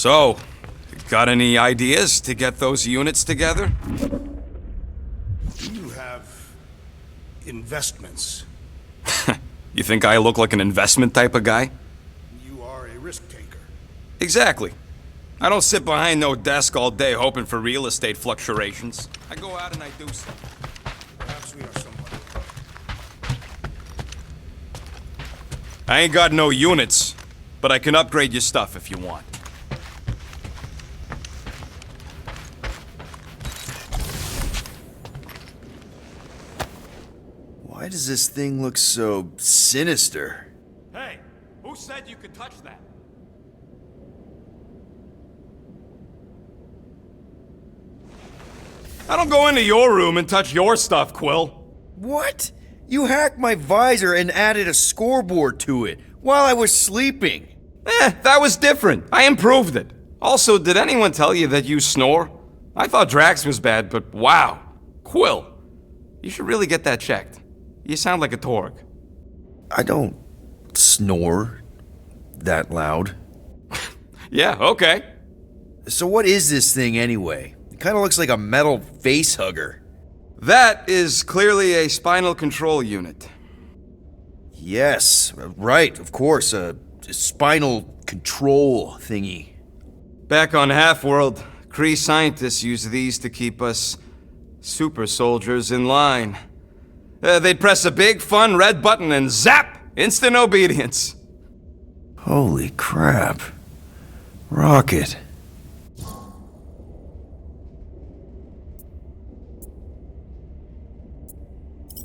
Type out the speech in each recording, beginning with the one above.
So, got any ideas to get those units together? Do you have investments? You think I look like an investment type of guy? You are a risk taker. Exactly. I don't sit behind no desk all day hoping for real estate fluctuations. I go out and I do stuff. Perhaps we are somewhat. I ain't got no units, but I can upgrade your stuff if you want. Why does this thing look so sinister? Hey, who said you could touch that? I don't go into your room and touch your stuff, Quill. What? You hacked my visor and added a scoreboard to it while I was sleeping. That was different. I improved it. Also, did anyone tell you that you snore? I thought Drax was bad, but wow. Quill, you should really get that checked. You sound like a Torg. I don't snore that loud. Yeah, okay. So what is this thing anyway? It kind of looks like a metal face hugger. That is clearly a spinal control unit. Yes, right, of course, a spinal control thingy. Back on Half-World, Kree scientists use these to keep us super soldiers in line. They'd press a big, fun red button and zap! Instant obedience. Holy crap. Rocket.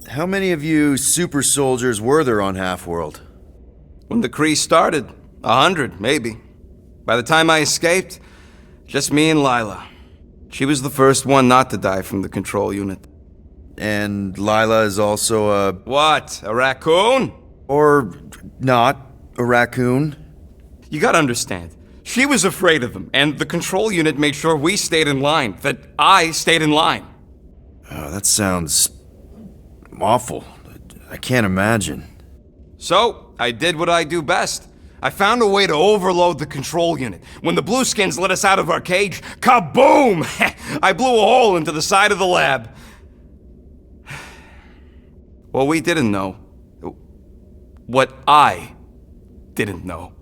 How many of you super soldiers were there on Half-World? When the Kree started, 100, maybe. By the time I escaped, just me and Lila. She was the first one not to die from the control unit. And Lila is also a... What? A raccoon? Or not a raccoon? You gotta understand. She was afraid of them, and the control unit made sure we stayed in line, that I stayed in line. Oh, that sounds awful. I can't imagine. So, I did what I do best. I found a way to overload the control unit. When the Blueskins let us out of our cage, kaboom! I blew a hole into the side of the lab. Well, we didn't know. What I didn't know.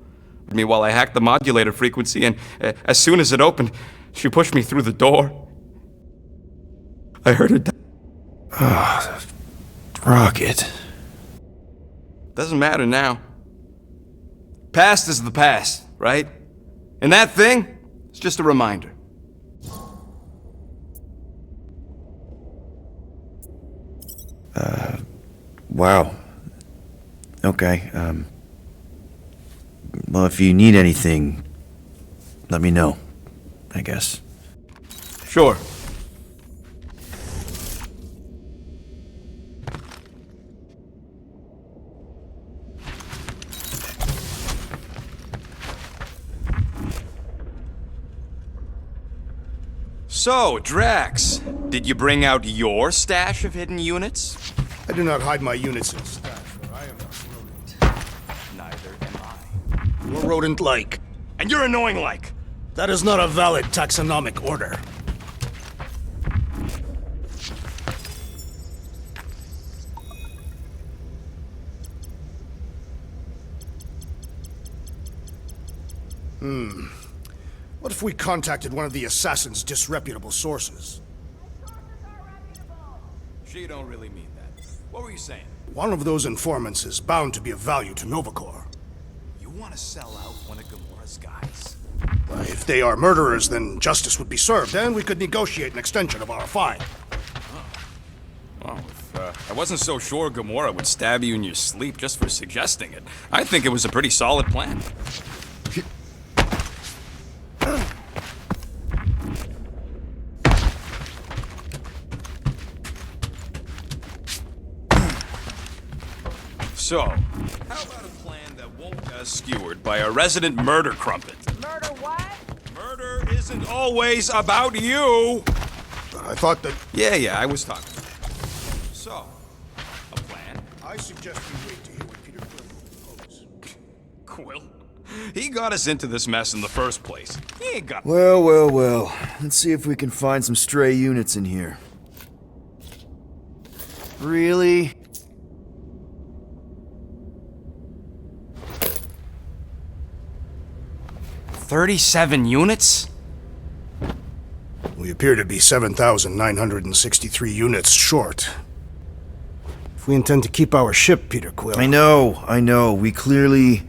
Meanwhile, I hacked the modulator frequency, and as soon as it opened, she pushed me through the door. I heard her die. Ah, Rocket. Doesn't matter now. Past is the past, right? And that thing, it's just a reminder. Wow. Okay, well, if you need anything, let me know, I guess. Sure. So, Drax, did you bring out your stash of hidden units? I do not hide my units in stash, for I am not rodent. Neither am I. You're rodent-like. And you're annoying like. That is not a valid taxonomic order. What if we contacted one of the assassin's disreputable sources? She don't really mean that. What were you saying? One of those informants is bound to be of value to Novacore. You want to sell out one of Gamora's guys? If they are murderers, then justice would be served, and we could negotiate an extension of our fine. Well, if I wasn't so sure Gamora would stab you in your sleep just for suggesting it, I think it was a pretty solid plan. So, how about a plan that won't get skewered by a resident murder crumpet? Murder what? Murder isn't always about you! I thought that... Yeah, I was talking. So, a plan? I suggest we wait to hear what Peter Quill will propose. Quill? He got us into this mess in the first place. He ain't got... Well, well, well. Let's see if we can find some stray units in here. Really? $37 units? We appear to be 7,963 units short. If we intend to keep our ship, Peter Quill... I know. We clearly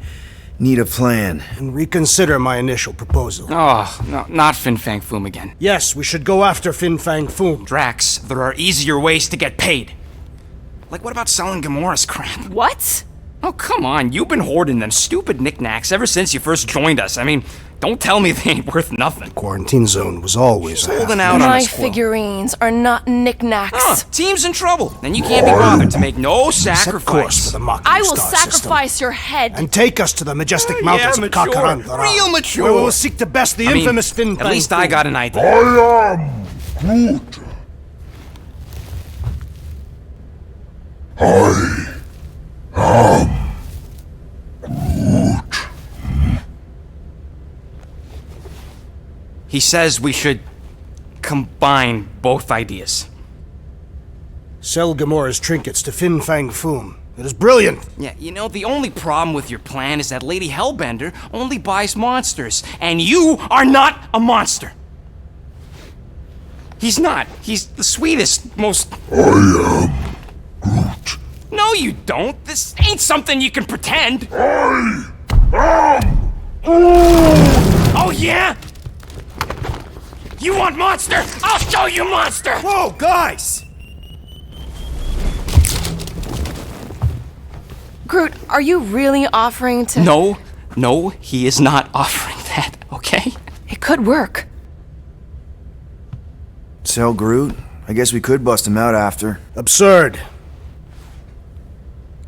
need a plan. And reconsider my initial proposal. Oh, no, not Fin Fang Foom again. Yes, we should go after Fin Fang Foom. Drax, there are easier ways to get paid. Like, what about selling Gamora's crap? What? Oh, come on. You've been hoarding them stupid knickknacks ever since you first joined us. I mean, don't tell me they ain't worth nothing. Quarantine zone was always holding out on My us, Quill. figurines are not knickknacks. Team's in trouble, and you can't be bothered to make no Set course for sacrifice. the mocking I will star sacrifice system, your head. and take us to the majestic mountains of mature. Kakarandara, Real mature. where we will seek to best the infamous Fin Fang At least I Foom. got an idea. I am Groot. He says we should combine both ideas. Sell Gamora's trinkets to Fin Fang Foom. It is brilliant. Yeah, you know, the only problem with your plan is that Lady Hellbender only buys monsters, and you are not a monster. He's not. He's the sweetest, most... I am Groot. No, you don't. This ain't something you can pretend. I am Groot. Oh, yeah? You want monster? I'll show you monster! Whoa, guys! Groot, are you really offering to... No, he is not offering that, okay? It could work. Sell Groot? I guess we could bust him out after. Absurd.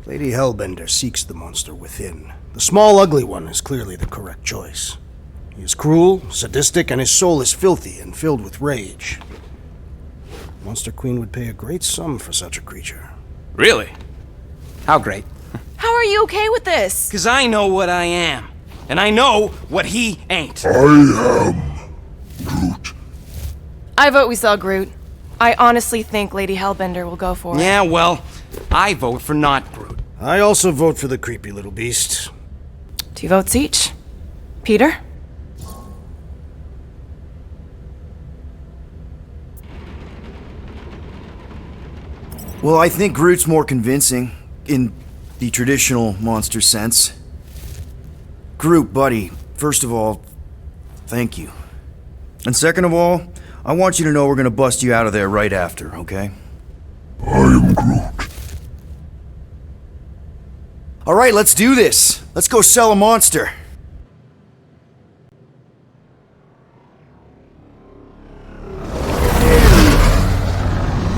Lady Hellbender seeks the monster within. The small, ugly one is clearly the correct choice. He is cruel, sadistic, and his soul is filthy and filled with rage. Monster Queen would pay a great sum for such a creature. Really? How great? How are you okay with this? Because I know what I am. And I know what he ain't. I am Groot. I vote we sell Groot. I honestly think Lady Hellbender will go for it. Yeah, well, I vote for not Groot. I also vote for the creepy little beast. 2 votes each. Peter? Well, I think Groot's more convincing, in the traditional monster sense. Groot, buddy, first of all, thank you. And second of all, I want you to know we're gonna bust you out of there right after, okay? I am Groot. Alright, let's do this. Let's go sell a monster.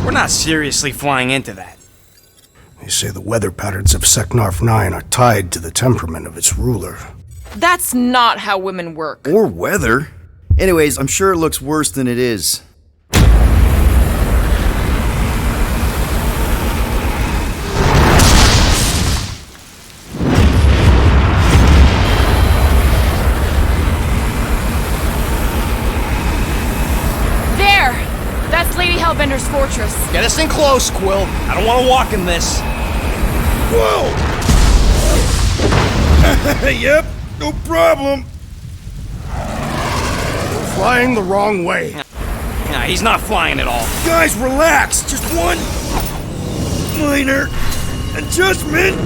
We're not seriously flying into that. They say the weather patterns of Seknarf 9 are tied to the temperament of its ruler. That's not how women work. Or weather. Anyways, I'm sure it looks worse than it is. There! That's Lady Hellbender's fortress. Get us in close, Quill. I don't want to walk in this. Whoa! Yep, no problem. Flying the wrong way. Nah, he's not flying at all. Guys, relax. Just one minor adjustment.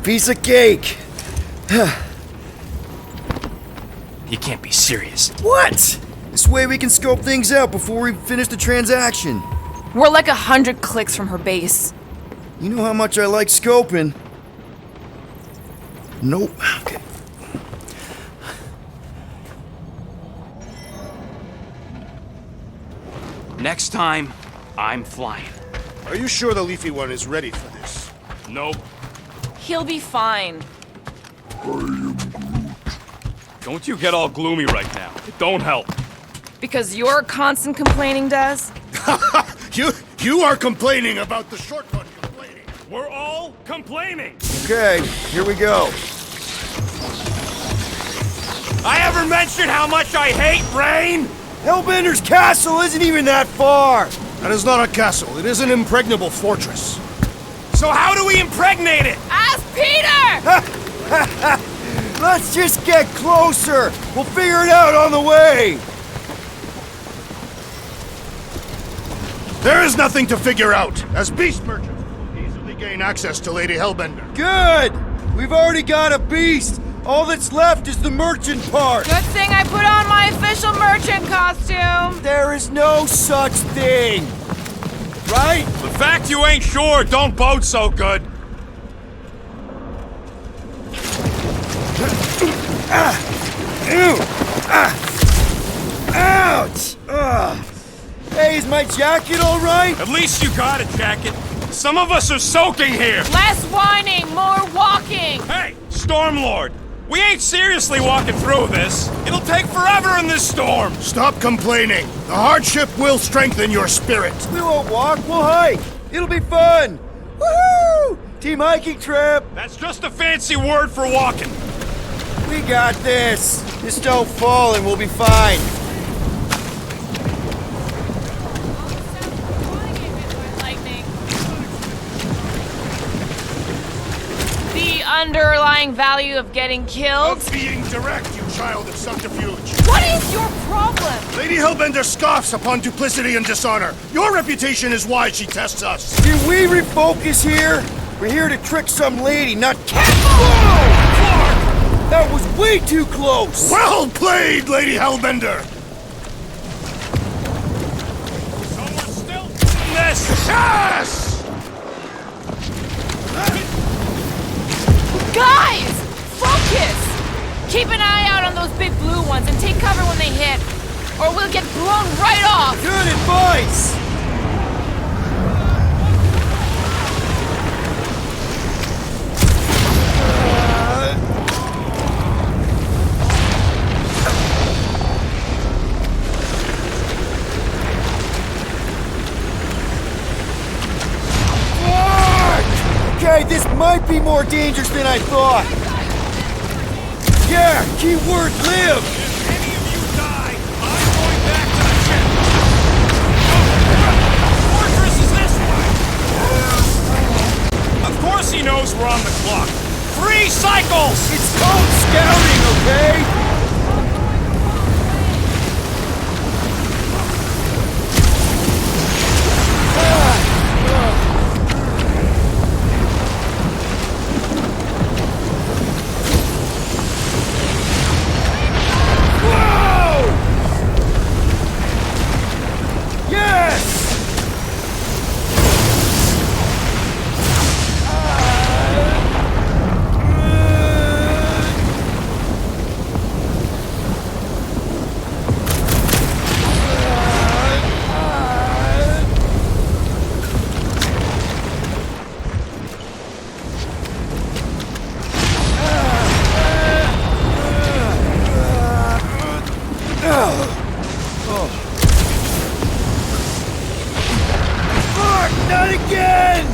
Piece of cake. You can't be serious. What? This way we can scope things out before we finish the transaction. We're like 100 clicks from her base. You know how much I like scoping. Nope. Okay. Next time, I'm flying. Are you sure the Leafy One is ready for this? Nope. He'll be fine. Don't you get all gloomy right now. It don't help. Because your constant complaining does? You are complaining about the short one complaining. We're all complaining! Okay, here we go. I ever mentioned how much I hate rain? Hellbender's castle isn't even that far! That is not a castle. It is an impregnable fortress. So how do we impregnate it? Ask Peter! Let's just get closer! We'll figure it out on the way! There is nothing to figure out, as beast merchants will easily gain access to Lady Hellbender. Good! We've already got a beast! All that's left is the merchant part! Good thing I put on my official merchant costume. There is no such thing! Right? The fact you ain't sure don't bode so good. Ew! Ouch! Ugh. Hey, is my jacket all right? At least you got a jacket. Some of us are soaking here. Less whining, more walking. Hey, Stormlord, we ain't seriously walking through this. It'll take forever in this storm. Stop complaining. The hardship will strengthen your spirit. We won't walk, we'll hike. It'll be fun. Woohoo! Team hiking trip. That's just a fancy word for walking. We got this. Just don't fall and we'll be fine. The underlying value of getting killed? Of being direct, you child of subterfuge. What is your problem? Lady Hellbender scoffs upon duplicity and dishonor. Your reputation is why she tests us. Can we refocus here? We're here to trick some lady, not cat. Whoa! That was way too close! Well played, Lady Hellbender! So we're still in this. Yes! Guys! Focus! Keep an eye out on those big blue ones and take cover when they hit, or we'll get blown right off! Good advice! Okay, this might be more dangerous than I thought. Yeah, keyword live. If any of you die, I'm going back to the ship. Fortress is this way. Of course he knows we're on the clock. 3 cycles! It's called scouting, okay? Not again!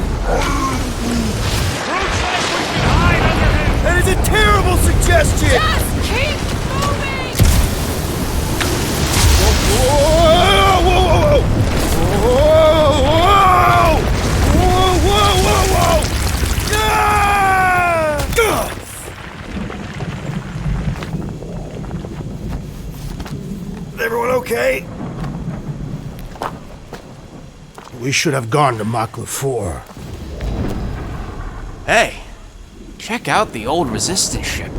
Looks like we can hide under him. That is a terrible suggestion! Just keep moving! Whoa, whoa, whoa, whoa! Whoa, whoa, whoa, whoa, whoa! Ah! Everyone okay? We should have gone to Mach 4. Hey, check out the old Resistance ship.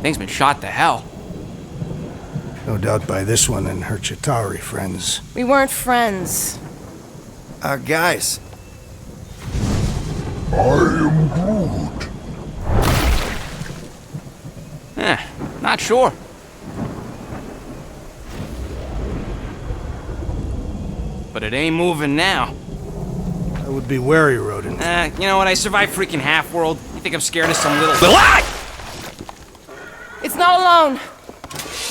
Thing's been shot to hell. No doubt by this one and her Chitauri friends. We weren't friends. Guys. I am Groot. Not sure. But it ain't moving now. I would be wary, Rodent. You know what? I survived freaking Half-World. You think I'm scared of some little... It's not alone.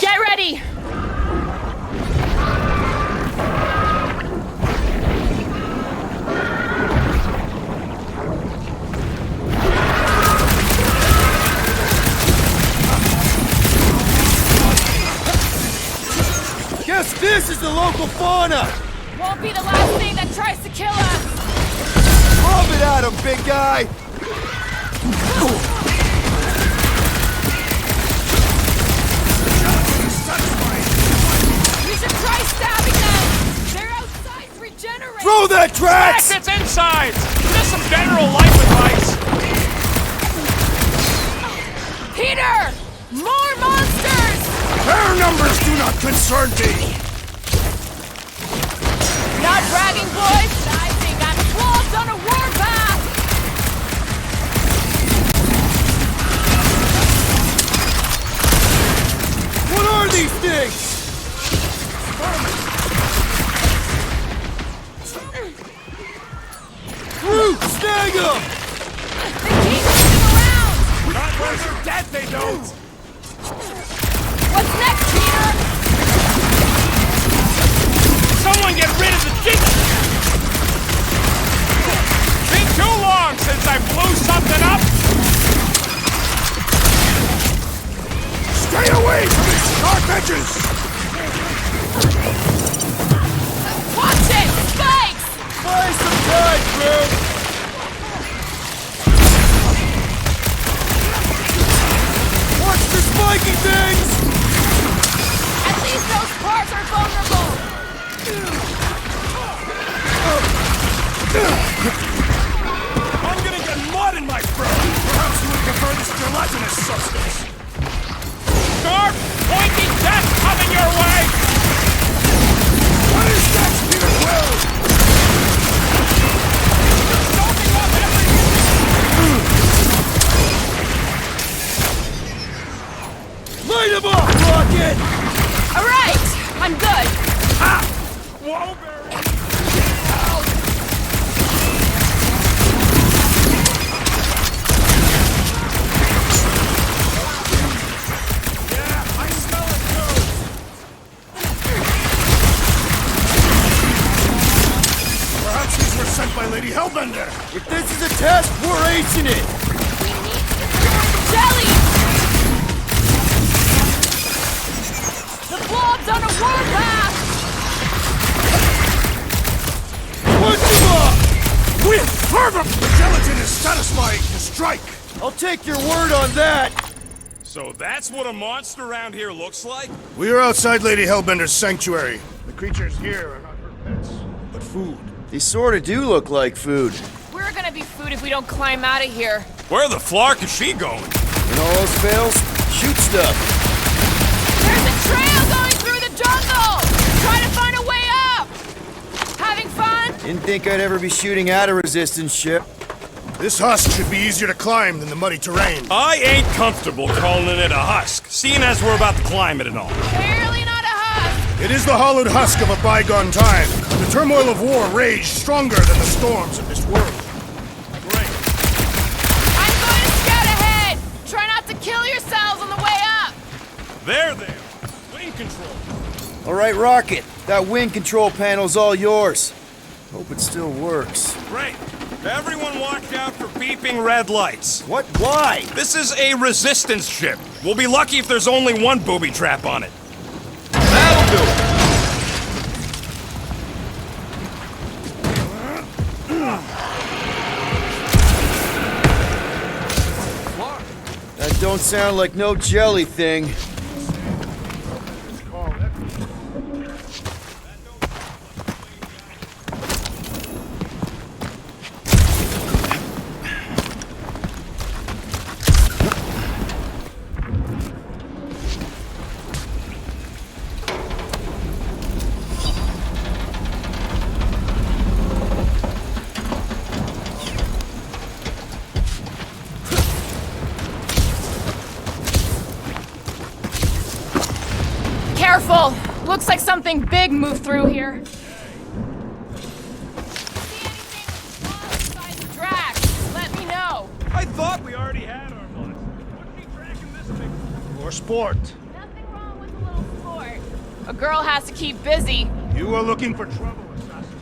Get ready! This is the local fauna! Won't be the last thing that tries to kill us! Rub it at him, big guy! We should try stabbing them! Their outsides regenerate! Throw that, Drax! It's insides! Just some general life advice! Peter! More monsters! Their numbers do not concern me! Not bragging, boys, but I think I'm wolves on a warpath! What are these things? Groot, snag him! They keep moving around! Not when they're dead, they don't! What's next, Peter? Someone get rid of the chicken! Been too long since I blew something up! Stay away from these sharp edges! Watch it! Spikes! Buy some time, Groot! Watch the spiky things! At least those parts are vulnerable! I'm gonna get mud in my throat! Perhaps you would prefer this gelatinous substance! Sharp, pointy death coming your way! What is that, Peter Quill? Soaking up everything! Light him up, Rocket! Alright! I'm good! Whoa, Barry! Yeah, I smell it too! Perhaps these were sent by Lady Hellbender. If this is a test, we're acing it! Jelly! The blob's on a warpath! Punch him up! With fervor! The gelatin is satisfying to strike. I'll take your word on that! So that's what a monster around here looks like? We are outside Lady Hellbender's sanctuary. The creatures here are not her pets, but food. They sorta do look like food. We're gonna be food if we don't climb out of here. Where the flark is she going? When all else fails, shoot stuff. There's a trail going through the jungle! Try to find a way up! Having fun? Didn't think I'd ever be shooting at a resistance ship. This husk should be easier to climb than the muddy terrain. I ain't comfortable calling it a husk, seeing as we're about to climb it and all. Barely not a husk! It is the hollowed husk of a bygone time. The turmoil of war raged stronger than the storms of this world. Great. I'm going to scout ahead! Try not to kill yourselves on the way up! There. Wing control. All right, Rocket. That wind control panel's all yours. Hope it still works. Great. Everyone watch out for beeping red lights. What? Why? This is a resistance ship. We'll be lucky if there's only one booby trap on it. That'll do it. That don't sound like no jelly thing. Careful! Looks like something big moved through here. See anything besides Drax? Let me know. I thought we already had our lunch. Wouldn't be tracking this thing. For sport. Nothing wrong with a little sport. A girl has to keep busy. You are looking for trouble, assassin.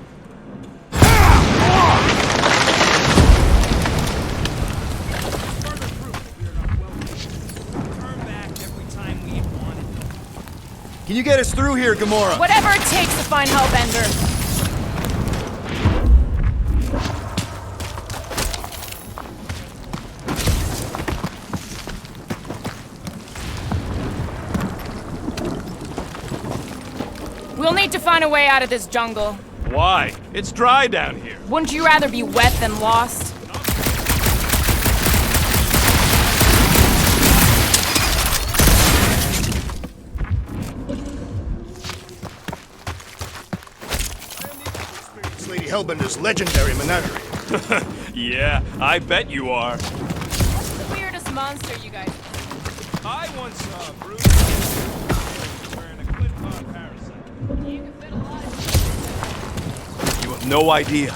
Can you get us through here, Gamora? Whatever it takes to find Hellbender. We'll need to find a way out of this jungle. Why? It's dry down here. Wouldn't you rather be wet than lost? It's Lady Hellbender's legendary menagerie. Yeah, I bet you are. What's the weirdest monster you guys? I once saw Bruce wearing a clip-on parasite. You can fit a lot of. You have no idea.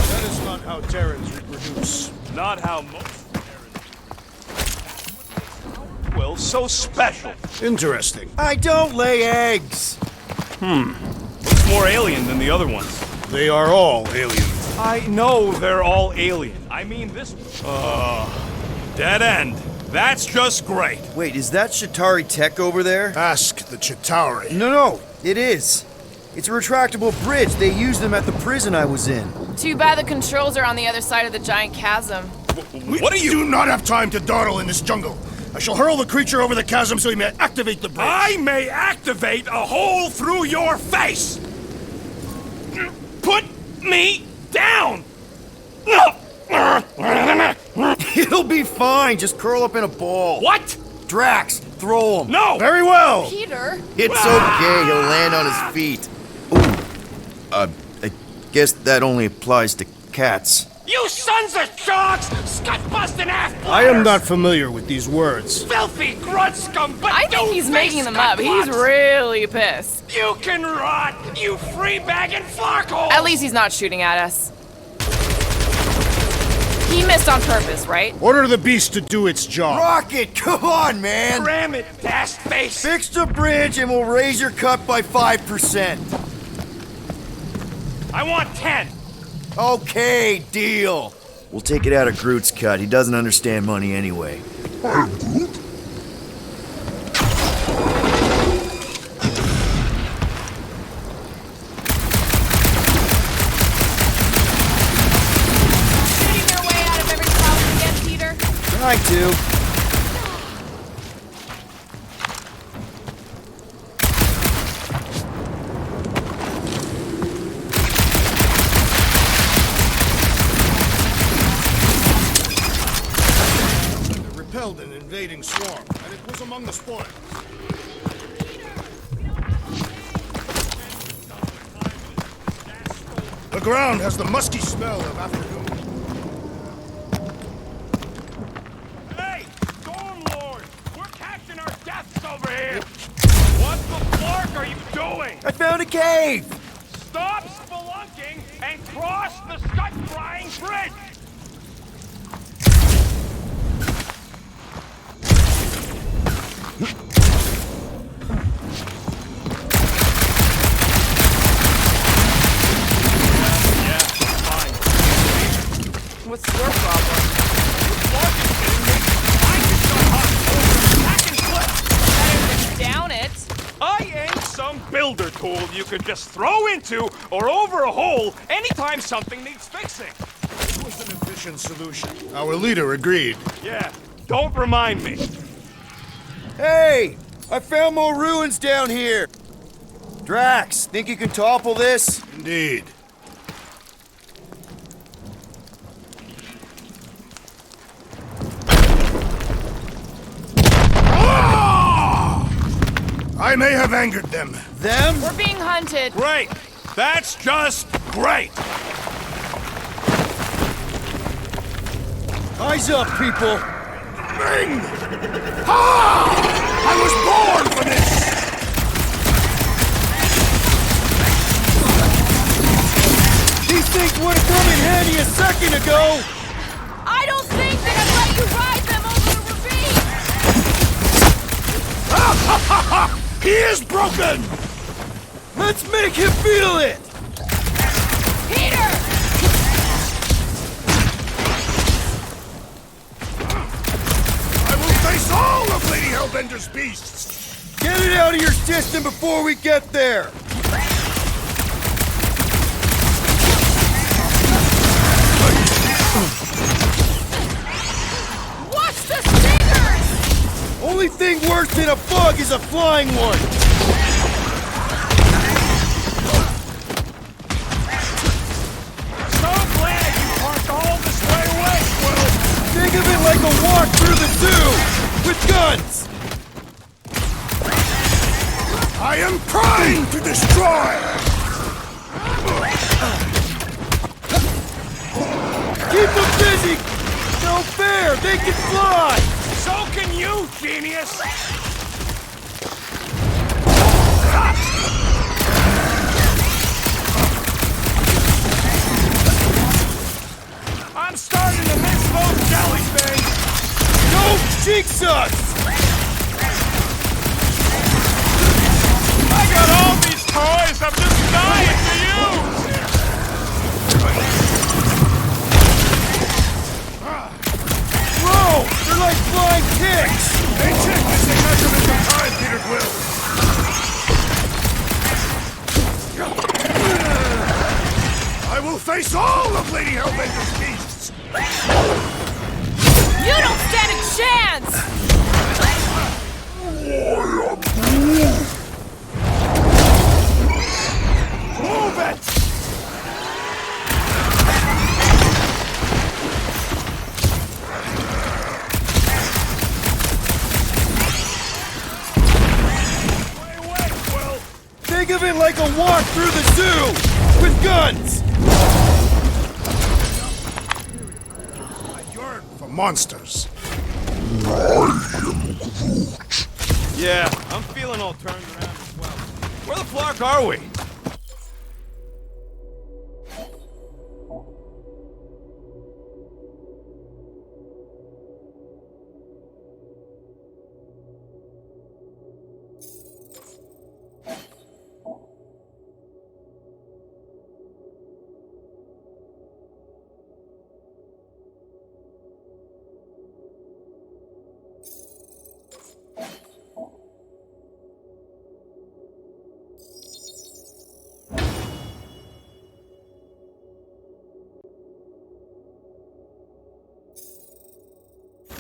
That is not how Terrans reproduce. Not how most parents. Well, so special. Interesting. I don't lay eggs. Looks more alien than the other ones. They are all alien. I know they're all alien. I mean this. Dead end. That's just great. Wait, is that Shatari tech over there? Ask the Chitauri. No, it is. It's a retractable bridge. They used them at the prison I was in. Too bad the controls are on the other side of the giant chasm. What do you do not have time to dawdle in this jungle? I shall hurl the creature over the chasm so he may activate the bridge. I may activate a hole through your face. Put me down. It'll be fine. Just curl up in a ball. What? Drax, throw him. No. Very well. Peter? It's okay. He'll land on his feet. Ooh. I guess that only applies to cats. You sons of sharks! Scut-busting ass! I am not familiar with these words. Filthy grunt scum! But I think he's making them up. He's really pissed. You can rot, you free-bagging flarkhole! At least he's not shooting at us. He missed on purpose, right? Order the beast to do its job. Rocket, come on, man. Ram it, dash face! Fix the bridge and we'll raise your cut by 5%. I want 10! Okay, deal. We'll take it out of Groot's cut. He doesn't understand money anyway. I'm Groot. Shooting their way out of every problem again, Peter. Try to. Repelled an invading swarm, and it was among the spoils. The ground has the musky smell of afternoon. Hey! Stormlord! We're catching our deaths over here! What the flark are you doing? I found a cave. Stop spelunking and cross the scut-frying bridge! What's your problem? Better than down it. I ain't some builder tool you could just throw into or over a hole anytime something needs fixing. It was an efficient solution. Our leader agreed. Yeah, don't remind me. Hey, I found more ruins down here. Drax, think you can topple this? Indeed. I may have angered them. Them? We're being hunted. Great! That's just great! Eyes up, people. Ming! Ha! I was born for this! a second ago! I don't think that I'd let you ride them over the ravine! He is broken! Let's make him feel it! Peter! I will face all of Lady Hellbender's beasts! Get it out of your system before we get there! Watch the stingers! Only thing worse than a bug is a flying one! So glad you parked all this way away, Quill! Think of it like a walk through the zoo! With guns! I am trying to destroy! Keep them busy! No fair! They can fly! So can you, genius! I'm starting to miss those jellyfish! Don't jinx us! I got all these toys I'm just dying to use! Whoa! They're like flying ticks! Hey, check this a measurement of time, Peter Quill! I will face all of Lady Hellbender's beasts! You don't stand a chance! Move it! Wait, Quill! Think of it like a walk through the zoo! With guns! I yearn for monsters. Yeah, I'm feeling all turned around as well. Where the flark are we?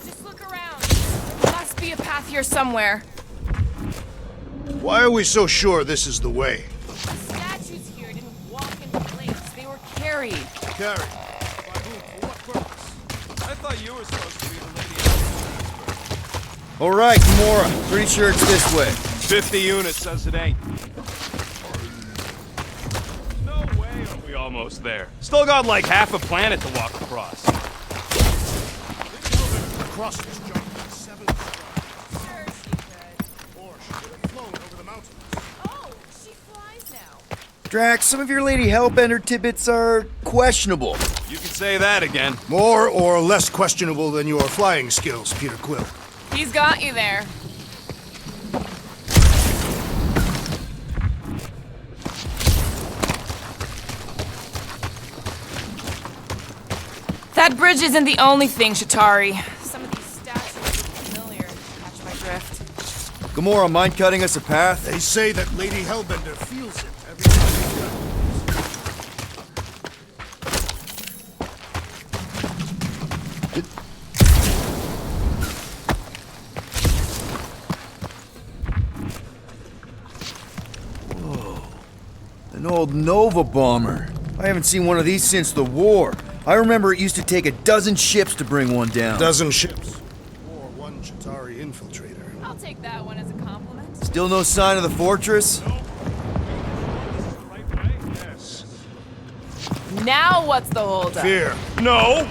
Just look around. Must be a path here somewhere. Why are we so sure this is the way? The statues here didn't walk into place. They were carried. Carry. By whom? For what purpose? I thought you were supposed to be the lady. Alright, Gamora. Pretty sure it's this way. 50 units says it ain't. No way are we almost there. Still got like half a planet to walk across. Across this jungle in 7 strides. Sure, she could. Or she would have flown over the mountains. Oh, she flies now. Drax, some of your Lady Hellbender tidbits are questionable. You can say that again. More or less questionable than your flying skills, Peter Quill. He's got you there. That bridge isn't the only thing, Shatari. Some of these statues look familiar. Catch my drift. Gamora, mind cutting us a path? They say that Lady Hellbender feels it every time she An old Nova bomber. I haven't seen one of these since the war. I remember it used to take a dozen ships to bring one down. Dozen ships. Or one Chitauri infiltrator. I'll take that one as a compliment. Still no sign of the fortress? right way? Yes. Now what's the holdup? Fear. No!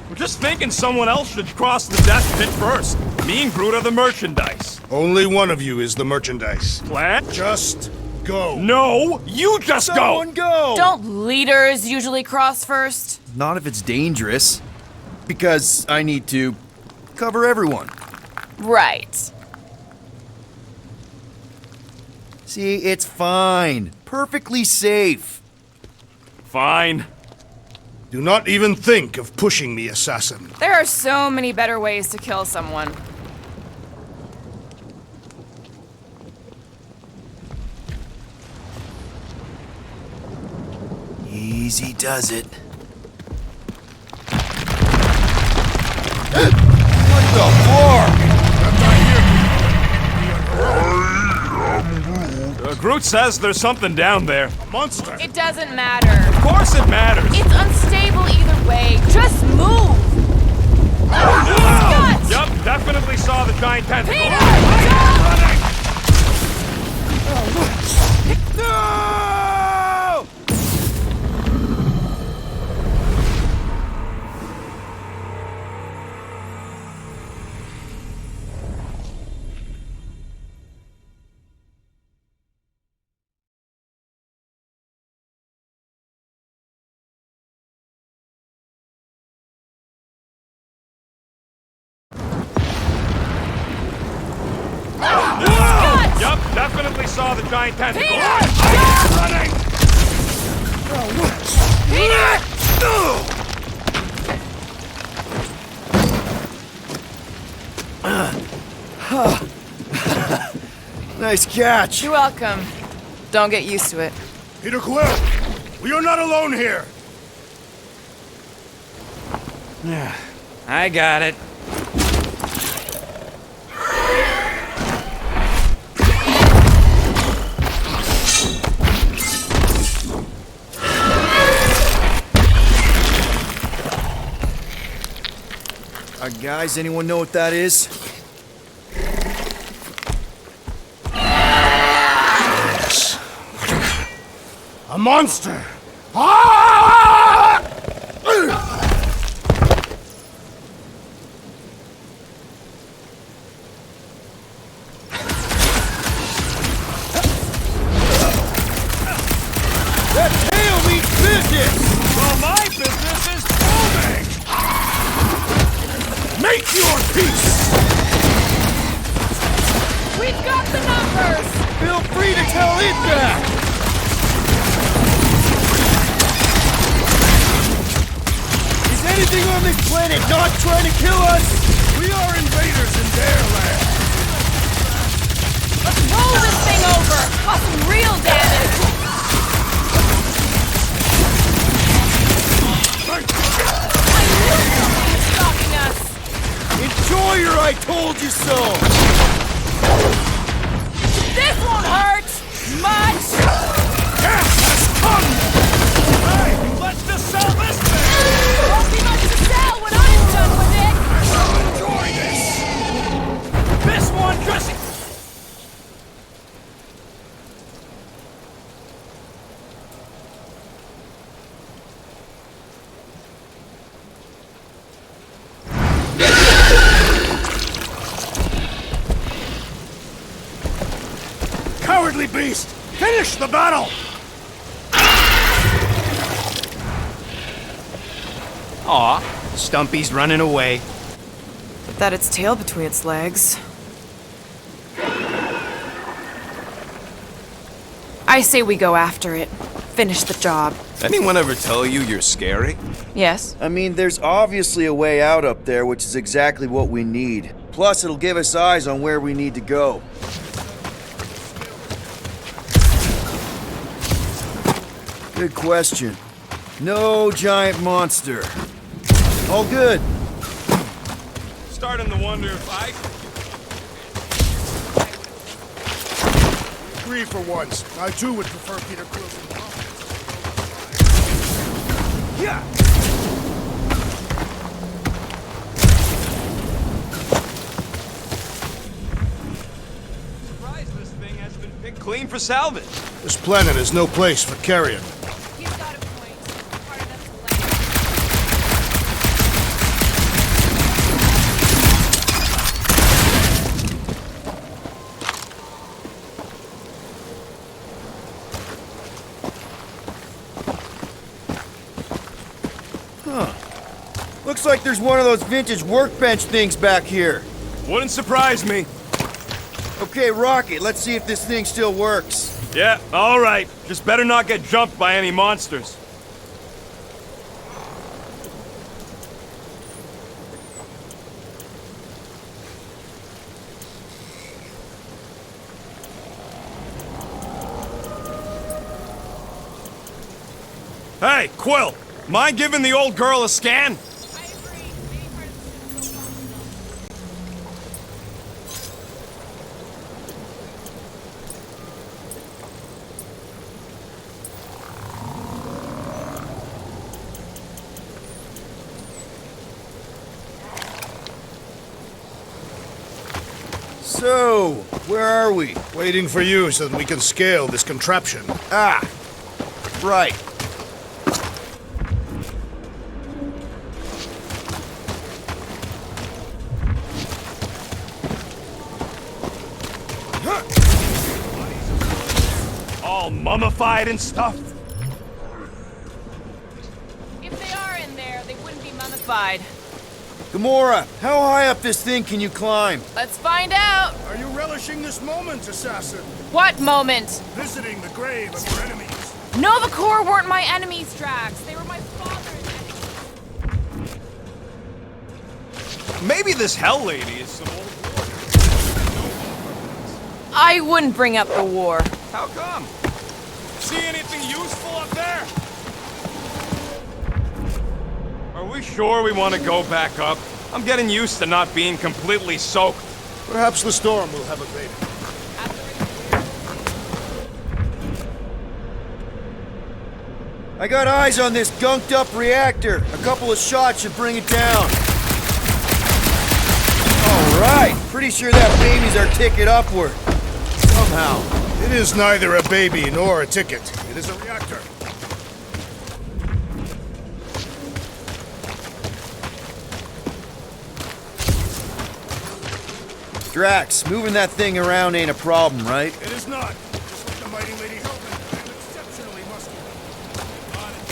We're just thinking someone else should cross the death pit first. Me and Groot are the merchandise. Only one of you is the merchandise. Plan? Just go. No! You just Someone go! Don't leaders usually cross first? not if it's dangerous. Because I need to cover everyone. Right. See, it's fine. Perfectly safe. Fine. Do not even think of pushing me, assassin. There are so many better ways to kill someone. Easy does it. What the fuck? Groot says there's something down there. Monster! It doesn't matter. Of course it matters. It's unstable either way. Just move! Scott! Yup, definitely saw the giant tentacle. Peter! Jump! No! Yup, definitely saw the giant tentacle. Peter! Jump! Running! Peter! Nice catch. You're welcome. Don't get used to it. Peter Quill, we are not alone here. I got it. Guys, anyone know what that is? Yes. A monster! Ah! That tail means business! Well, my business is booming! Make your peace! We've got the numbers! Feel free to tell it that! Is anything on this planet not trying to kill us? We are invaders in their land. Let's roll this thing over! Cause some real damage! I knew something was stalking us! Enjoy your I told you so! This won't hurt! Much! Death has come! Hey, let's just sell this thing! Won't be much to sell when I'm done with it! Enjoy this! This one just... Cowardly beast! Finish the battle! Aw, Stumpy's running away. That its tail between its legs. I say we go after it. Finish the job. Anyone ever tell you you're scary? Yes? I mean, there's obviously a way out up there, which is exactly what we need. Plus, it'll give us eyes on where we need to go. Good question. No giant monster. All good. Starting to wonder if I... Agree for once. I too would prefer Peter Quill's Yeah! Surprised this thing has been picked clean for salvage. This planet is no place for carrion. He's got a point. Part of that's a land. Looks like there's one of those vintage workbench things back here. Wouldn't surprise me. Okay, Rocket, let's see if this thing still works. Yeah, all right. Just better not get jumped by any monsters. Hey, Quill! Mind giving the old girl a scan? I agree. Any part of the ship's so functional. So, where are we? Waiting for you so that we can scale this contraption. Ah, right. All mummified and stuff? If they are in there, they wouldn't be mummified. Gamora, how high up this thing can you climb? Let's find out. Are you relishing this moment, assassin? What moment? Visiting the grave of your enemies. Nova Corps weren't my enemies, Drax. They were my father's enemies. Maybe this Hell Lady is some old warrior. I wouldn't bring up the war. How come? See anything useful up there? Are we sure we want to go back up? I'm getting used to not being completely soaked. Perhaps the storm will have abated. I got eyes on this gunked up reactor. A couple of shots should bring it down. All right, pretty sure that baby's our ticket upward. Somehow. It is neither a baby nor a ticket. It is a reactor. Drax, moving that thing around ain't a problem, right? It is not. Just like the mighty Lady Hellbender, I am exceptionally muscular. On it,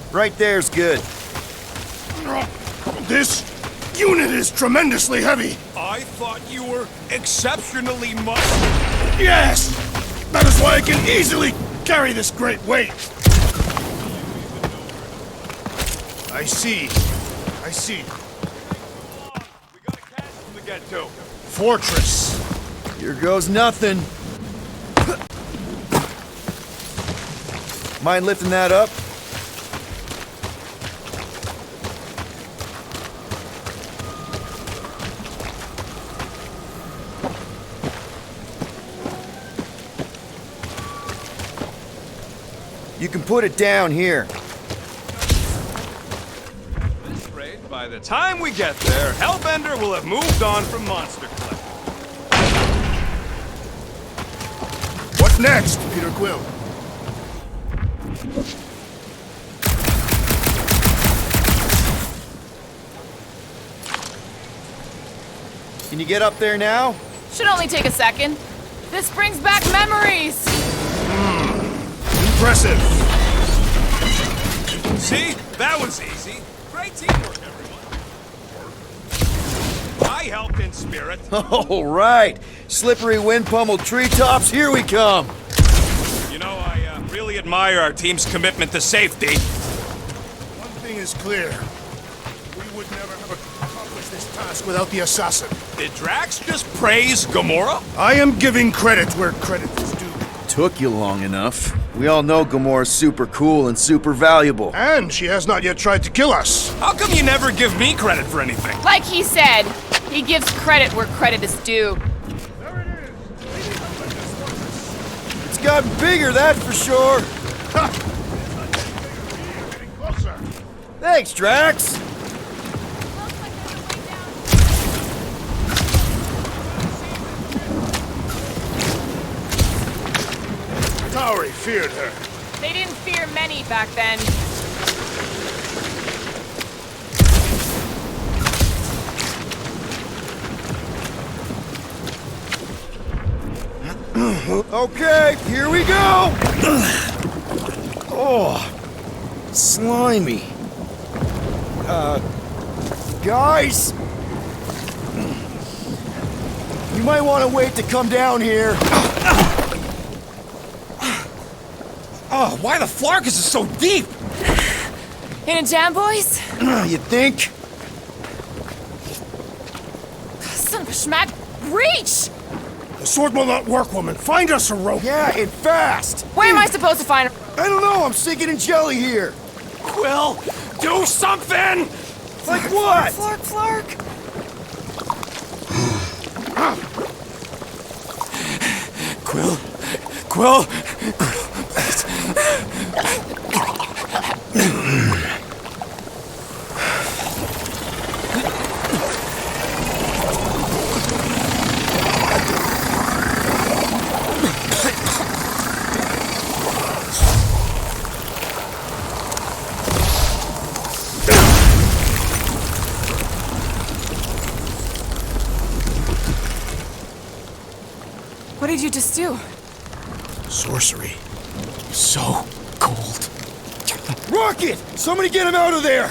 Drax. Right there's good. This unit is tremendously heavy. I thought you were exceptionally muscular. Yes! That is why I can easily carry this great weight. I see. I see. We got a castle to get to. Fortress. Here goes nothing. Mind lifting that up? You can put it down here. This rate, by the time we get there, Hellbender will have moved on from Monster Cliff. What next, Peter Quill? Can you get up there now? Should only take a second. This brings back memories. Impressive. See? That was easy. Great teamwork, everyone. I helped in spirit. All right. Slippery wind-pummeled treetops, here we come. You know, I really admire our team's commitment to safety. One thing is clear. We would never have accomplished this task without the assassin. Did Drax just praise Gamora? I am giving credit where credit is due. Took you long enough. We all know Gamora's super cool and super valuable. And she has not yet tried to kill us. How come you never give me credit for anything? Like he said, he gives credit where credit is due. There it is. Lady Hellbender's fortress. It's gotten bigger, that's for sure. Ha! Getting closer. Thanks, Drax. Tauri feared her. They didn't fear many back then. Okay, here we go. Oh, slimy. Guys? You might want to wait to come down here. Oh, why the flark is it so deep? In a jam, boys? You think? Son of a schmack. Reach! The sword will not work, woman. Find us a rope. Yeah, and fast. Where am I supposed to find her? I don't know, I'm sinking in jelly here. Quill, do something! Like what? Flark, Flark. Quill. What did you just do? Sorcery. So cold. Rocket! Somebody get him out of there!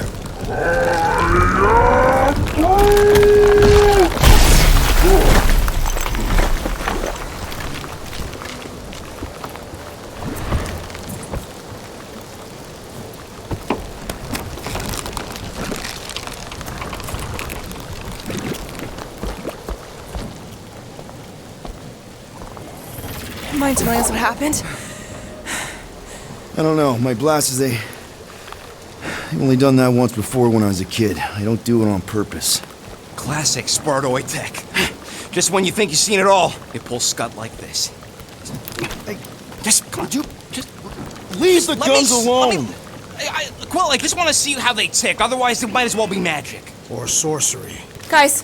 Mind telling us what happened? I don't know, my blasters, I've only done that once before when I was a kid. I don't do it on purpose. Classic Spartoid tech. Just when you think you've seen it all, it pulls scut like this. Hey, Just, come on, just leave the guns alone! Quill, I just want to see how they tick, otherwise it might as well be magic. Or sorcery. Guys,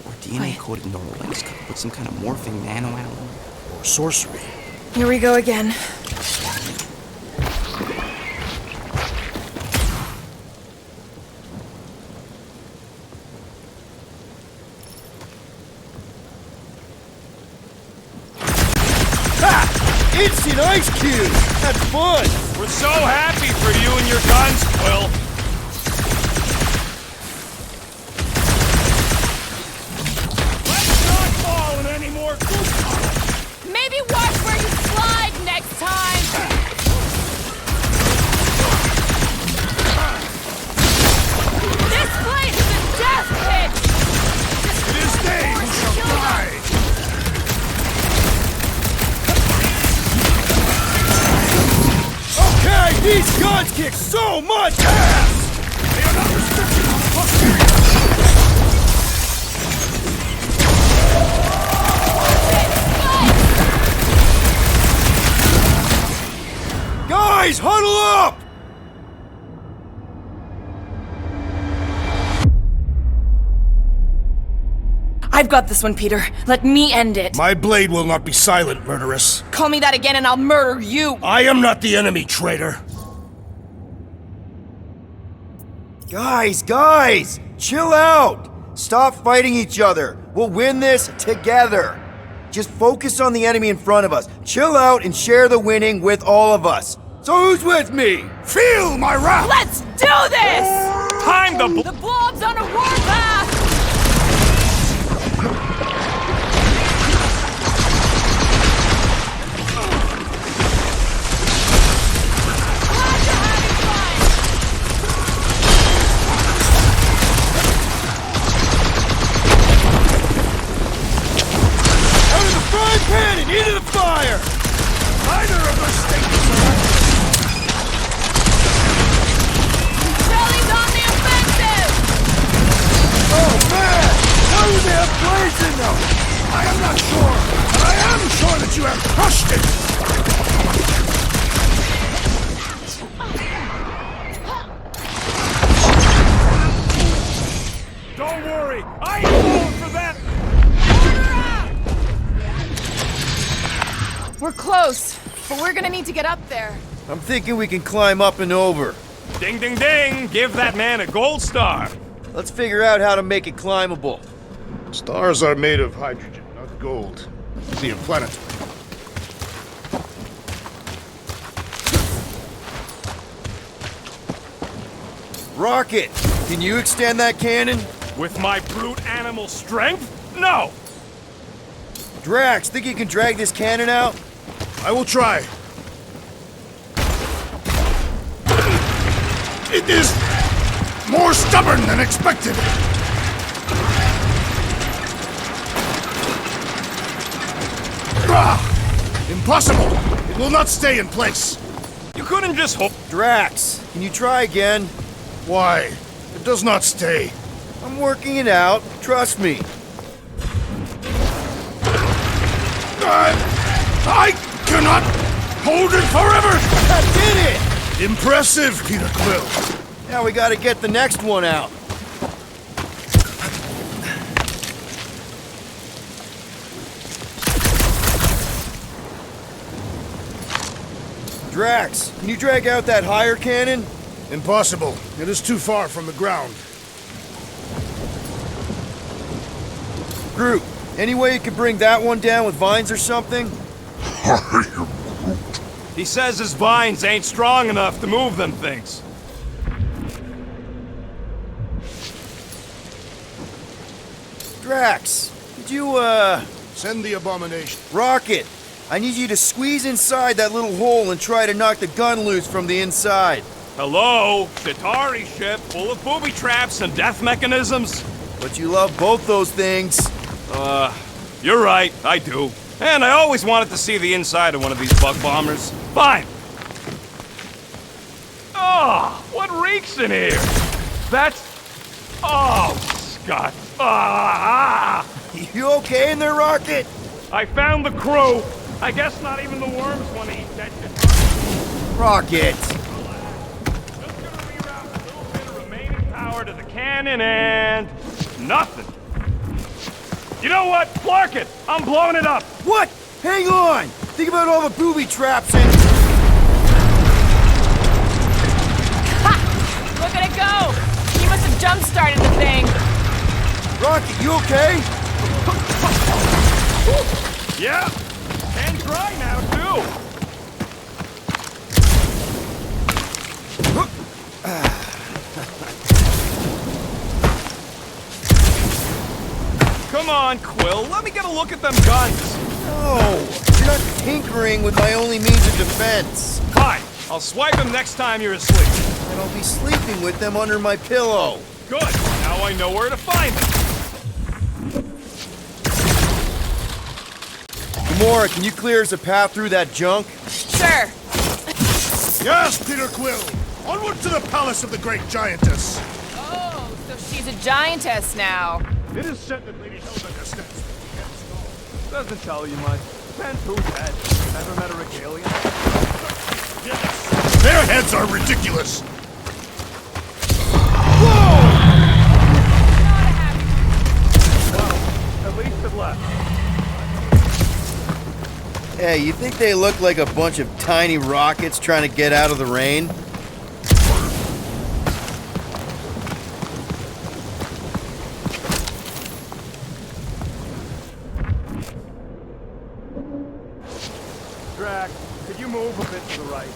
Or DNA-coated Norlex with some kind of morphing nanoalloy. Or sorcery. here we go again. Instant ice cube! That's fun! We're so happy for you and your guns, Quill. Let's not fall in any more Maybe watch where you slide next time. This place is a death pit. It is they who shall die! Okay, these guns kick so much ass! They are not restricted to the posterior. Guys, huddle up! I've got this one, Peter. Let me end it. My blade will not be silent, murderess. Call me that again and I'll murder you. I am not the enemy, traitor. Guys! Chill out! Stop fighting each other. We'll win this together. Just focus on the enemy in front of us. Chill out and share the winning with all of us. So who's with me? Feel my wrath! Let's do this! Time to The blob's on a warpath! Glad you're having fun! Out of the frying pan and into the fire! Neither of us statements are accurate. Charlie's on the offensive! Oh man! Why would they have blades in them? I am not sure, but I am sure that you have crushed it! Don't worry, I ain't falling for that! We're close, but we're gonna need to get up there. I'm thinking we can climb up and over. Ding, ding, ding! Give that man a gold star! Let's figure out how to make it climbable. Stars are made of hydrogen, not gold. See a planet. Rocket, can you extend that cannon? With my brute animal strength? No! Drax, think you can drag this cannon out? I will try. It is more stubborn than expected. Impossible! It will not stay in place. You couldn't just hope. Drax, can you try again? Why? It does not stay. I'm working it out. Trust me. I cannot hold it forever! I did it! Impressive, Peter Quill. Now we gotta get the next one out. Drax, can you drag out that higher cannon? Impossible. It is too far from the ground. Groot, any way you could bring that one down with vines or something? He says his vines ain't strong enough to move them things. Drax, could you, Send the abomination. Rocket, I need you to squeeze inside that little hole and try to knock the gun loose from the inside. Hello? Chitauri ship full of booby traps and death mechanisms? But you love both those things. You're right, I do. And I always wanted to see the inside of one of these bug bombers. Fine. Oh, what reeks in here? That's... Oh, Scott. Ah! You okay in there, Rocket? I found the crew. I guess not even the worms want to eat that shit. Rocket! Just gonna reroute a little bit of remaining power to the cannon and... nothing. You know what? Clark it! I'm blowing it up! What? Hang on! Think about all the booby traps and... Ha! Look at it go! He must have jump-started the thing. Rocket, you okay? Yeah! And dry now, too! Come on, Quill, let me get a look at them guns. No! You're not tinkering with my only means of defense. Fine, I'll swipe them next time you're asleep. And I'll be sleeping with them under my pillow. Good, now I know where to find them. Gamora, can you clear us a path through that junk? Sure. Yes, Peter Quill. Onward to the palace of the great giantess. Oh, so she's a giantess now. It is said that Lady Hilda stands. Doesn't tell you much. Depends who's head. Ever met a regalia? Yes. Their heads are ridiculous. At least it left. Hey, you think they look like a bunch of tiny rockets trying to get out of the rain? Drax, could you move a bit to the right?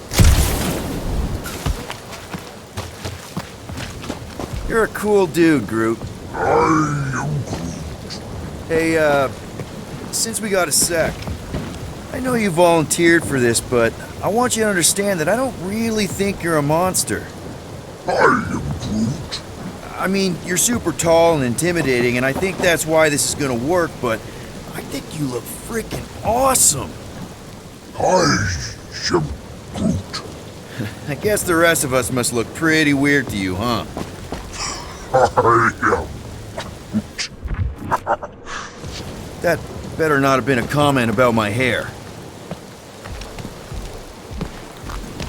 You're a cool dude, Groot. Hey, since we got a sec, I know you volunteered for this, but I want you to understand that I don't really think you're a monster. I mean, you're super tall and intimidating, and I think that's why this is gonna work, but I think you look freaking awesome. I guess the rest of us must look pretty weird to you, huh? That better not have been a comment about my hair.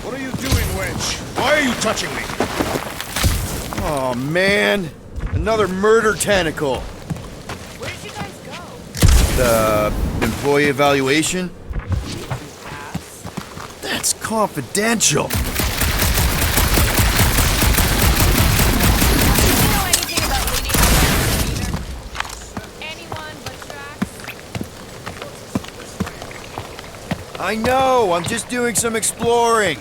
What are you doing, wench? Why are you touching me? Oh man, another murder tentacle. Where'd you guys go? The employee evaluation? Ass. That's confidential. Do you know anything about Lady Hilda either? Anyone but Drax? I know, I'm just doing some exploring.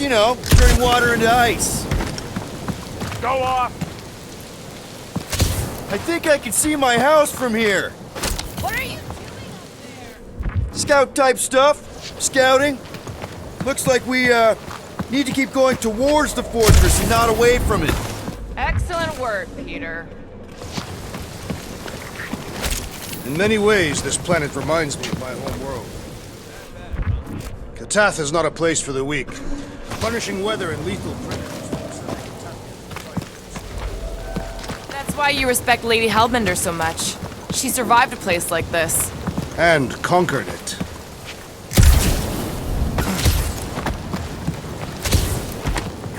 You know, turning water into ice. Go off! I think I can see my house from here. What are you doing up there? Scout type stuff. Scouting. Looks like we, need to keep going towards the fortress and not away from it. Excellent work, Peter. In many ways, this planet reminds me of my home world. Katath is not a place for the weak. Punishing weather and lethal predators. That's why you respect Lady Hellbender so much. She survived a place like this. And conquered it.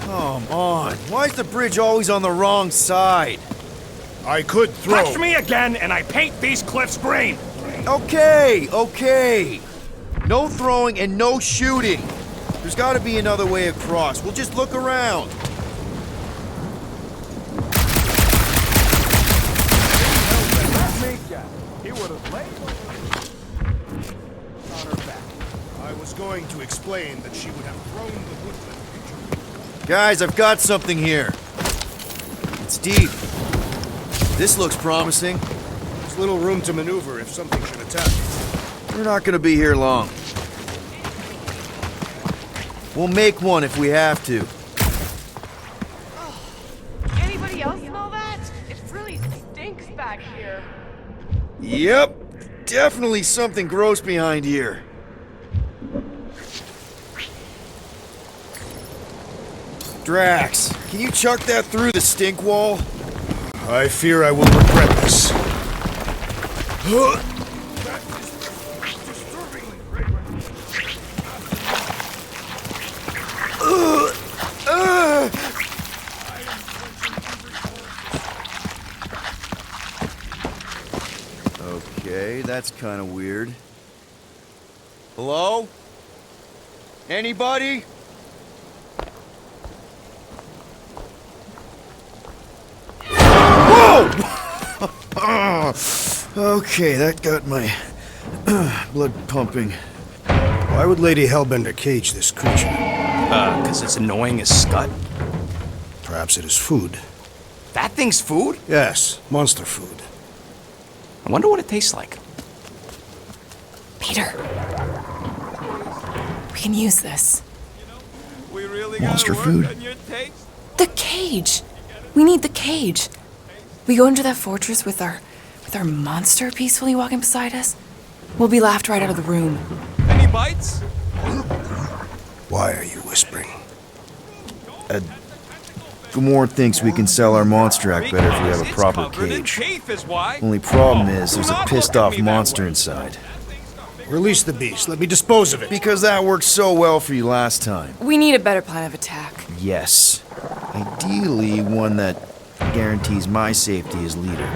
Come on. Why is the bridge always on the wrong side? I could throw. Touch me again, and I paint these cliffs green. Okay, okay. No throwing and no shooting. There's gotta be another way across. We'll just look around. He would have laid on her back. I was going to explain that she would have thrown the woodland. Guys, I've got something here. It's deep. This looks promising. There's little room to maneuver if something should attack. We're not gonna be here long. We'll make one if we have to. Anybody else smell that? It really stinks back here. Yep. Definitely something gross behind here. Drax, can you chuck that through the stink wall? I fear I will regret this. Okay, that's kind of weird. Hello? Anybody? Whoa! Okay, that got my blood pumping. Why would Lady Hellbender cage this creature? 'Cause it's annoying as scut. Perhaps it is food. That thing's food? Yes, monster food. I wonder what it tastes like. Peter. We can use this. We really Monster food. The cage! We need the cage. We go into that fortress with our monster peacefully walking beside us. We'll be laughed right out of the room. Any bites? Why are you whispering? Gamora thinks we can sell our monster act better if we have a proper cage. Only problem is there's a pissed off monster inside. Release the beast. Let me dispose of it. Because that worked so well for you last time. We need a better plan of attack. Yes. Ideally, one that guarantees my safety as leader.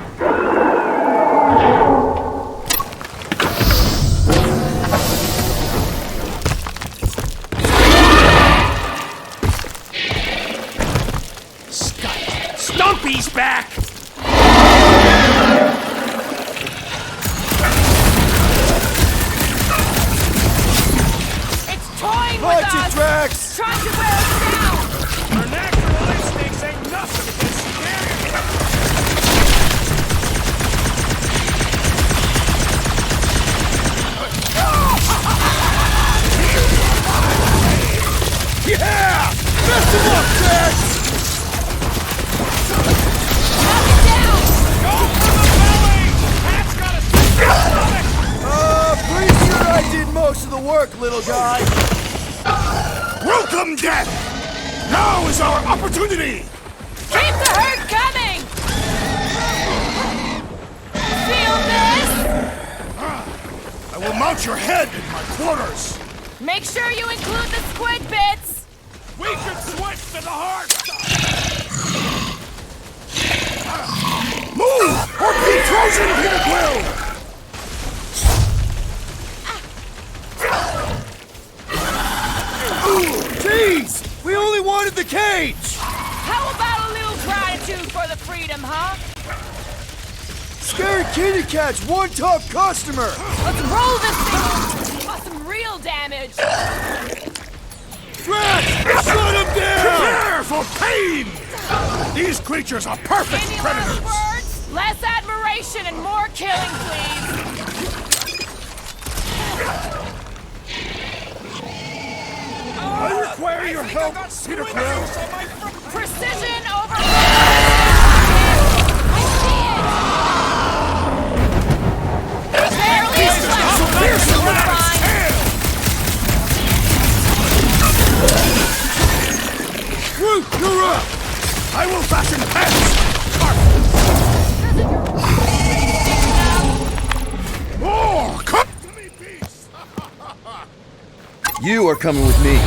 Stumpy's back! It's toying with Watch it, us! Drax! Trying to wear us down! Her natural instincts ain't nothing against scary. Yeah! Mess him up, Drax! Knock it down! Go for the belly! Pat's got a stick stomach! Pretty sure I did most of the work, little guy. Welcome, death! Now is our opportunity! Keep the herd coming! Feel this? I will mount your head in my quarters! Make sure you include the squid bits! We can switch to the hard stuff! Move! Or be frozen, Peter Quill! Jeez! We only wanted the cage! How about a little gratitude for the freedom, huh? Scared kitty cat's one tough customer! Let's roll this thing! Cause some real damage! Drax! Shut him down! Prepare for pain! These creatures are perfect Any predators! last words? Less admiration and more killing, please. I require your help, Peter Quill! Precision over. Barely a flash. Groot, you're up! I will fashion pants! Oh, come to me, beast! You are coming with me.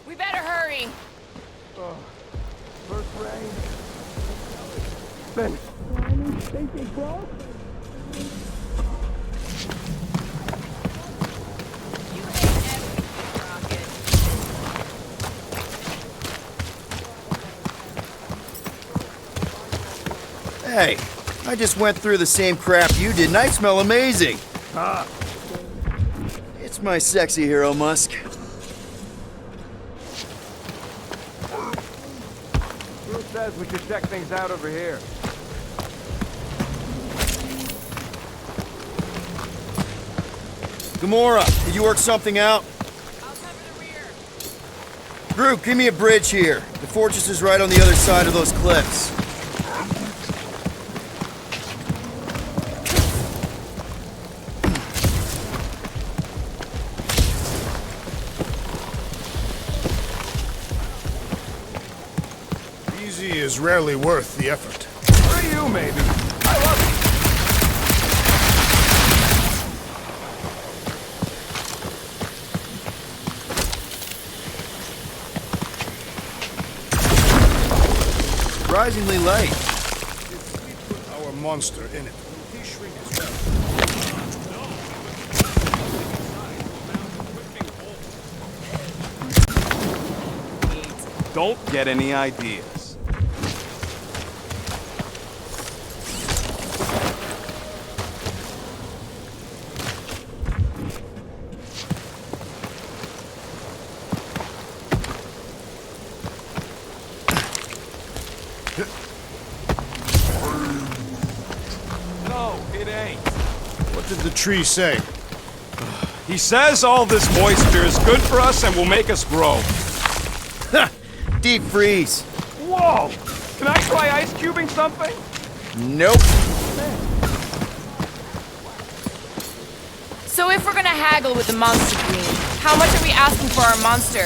We better hurry. First rain. Then, slimy, stinky growth. You hate everything, Rocket. Hey, I just went through the same crap you did, and I smell amazing. It's my sexy hero, Musk. Who says we should check things out over here? Gamora, did you work something out? I'll cover the rear. Groot, give me a bridge here. The fortress is right on the other side of those cliffs. Easy is rarely worth the effort. For you, maybe. I love it. Surprisingly light. If we put our monster in it, will he shrink as well? Don't get any ideas. No, it ain't. What did the tree say? He says all this moisture is good for us and will make us grow. Deep freeze. Whoa! Can I try ice cubing something? Nope. So if we're gonna haggle with the monster queen, how much are we asking for our monster?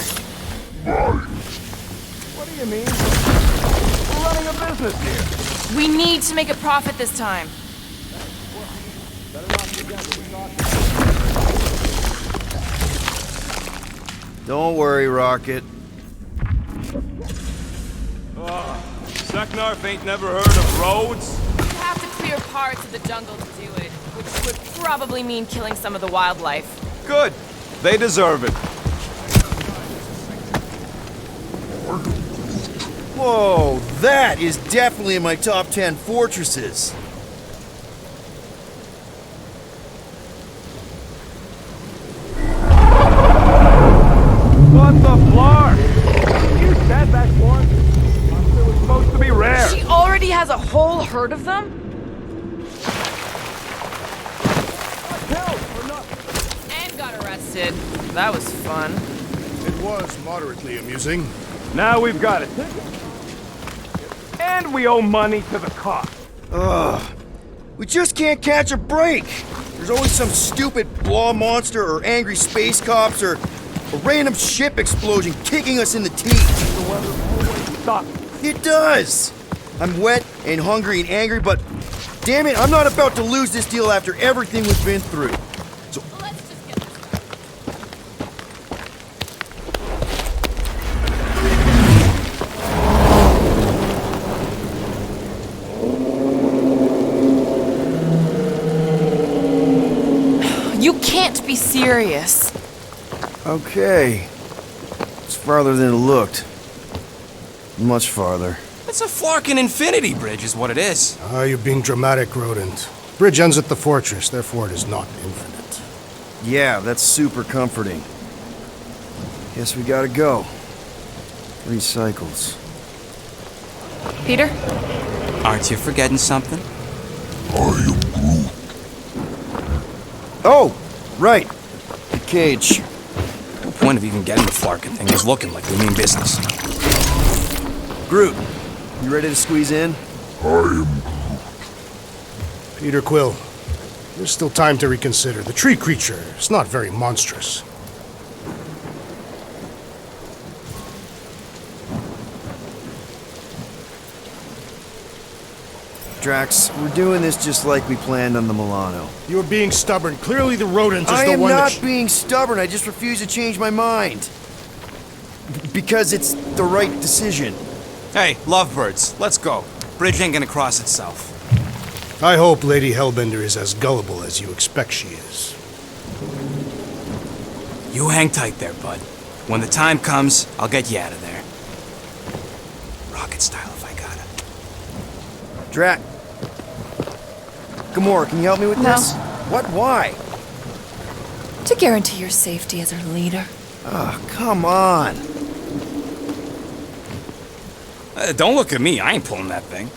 What do you mean? We're running a business here. We need to make a profit this time. Don't worry, Rocket. Seknarf ain't never heard of roads? We have to clear parts of the jungle to do it, which would probably mean killing some of the wildlife. Good. They deserve it. Whoa, that is definitely in my top 10 fortresses. What the floor? You said that once. Monster was supposed to be rare. She already has a whole herd of them? Killed for nothing. And got arrested. That was fun. It was moderately amusing. Now we've got it. And we owe money to the cops. Ugh. We just can't catch a break. There's always some stupid blah monster or angry space cops or a random ship explosion kicking us in the teeth. The weather always sucks. It does. I'm wet and hungry and angry, but damn it, I'm not about to lose this deal after everything we've been through. So Let's just get this done. You can't be serious. okay. It's farther than it looked. Much farther. It's a Flarkin infinity bridge is what it is. Ah, you're being dramatic, Rodent. Bridge ends at the fortress, therefore it is not infinite. Yeah, that's super comforting. Guess we gotta go. 3 cycles. Peter? Aren't you forgetting something? Oh, right. The cage. No point of even getting the Flarkin thing is looking like we mean business. Groot, you ready to squeeze in? Peter Quill, there's still time to reconsider. The tree creature is not very monstrous. Drax, we're doing this just like we planned on the Milano. You're being stubborn. Clearly the rodent is I the am one not that... being stubborn, I just refuse to change my mind. Because it's the right decision. Hey, lovebirds, let's go. Bridge ain't gonna cross itself. I hope Lady Hellbender is as gullible as you expect she is. You hang tight there, bud. When the time comes, I'll get you out of there. Rocket style if I got it. Drax. Gamora, can you help me with No. this? What? Why? To guarantee your safety as our leader. Oh, come on. Don't look at me, I ain't pulling that thing.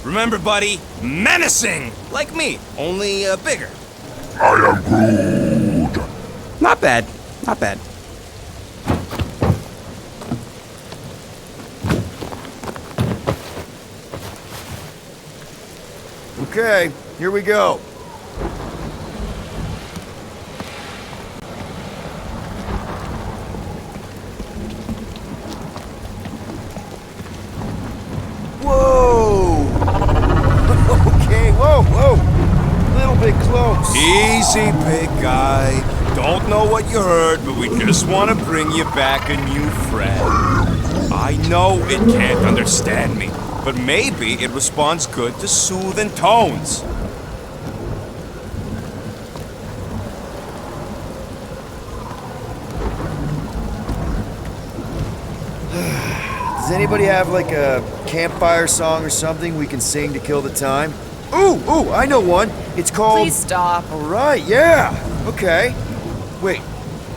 Remember, buddy, menacing! Like me, only bigger. I am Groot. Not bad, not bad. Okay, here we go. Whoa! Okay, whoa! Little bit close. Easy, big guy. Don't know what you heard, but we just want to bring you back a new friend. I know it can't understand me, but maybe it responds good to soothing tones. Does anybody have like a campfire song or something we can sing to kill the time? Ooh, I know one. It's called... Please stop. All right, yeah. Okay. Wait,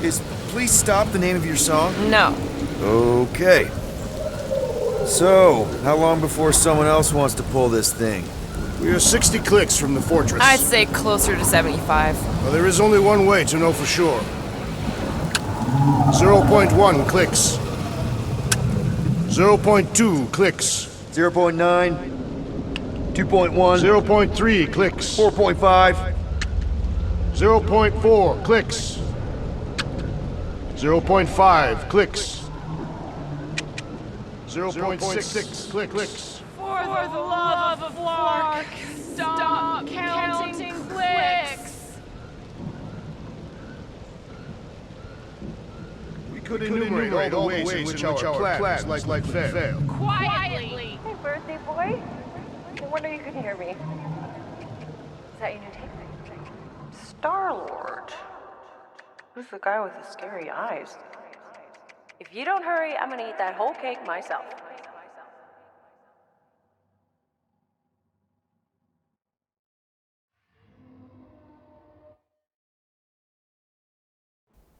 is Please Stop the name of your song? No. Okay. So, how long before someone else wants to pull this thing? We are 60 clicks from the fortress. I'd say closer to 75. Well, there is only one way to know for sure. 0.1 clicks. 0.2 clicks. 0.9, 2.1, 0.3 clicks. 4.5, 0.4 clicks. 0.5 clicks. 0.6 clicks. For the love of Flark, stop counting clicks. We could enumerate all the ways in which our plan is likely to fail. Quietly. Hey, birthday boy. No wonder you couldn't hear me. Is that your new tape? Star-Lord. Who's the guy with the scary eyes? If you don't hurry, I'm gonna eat that whole cake myself.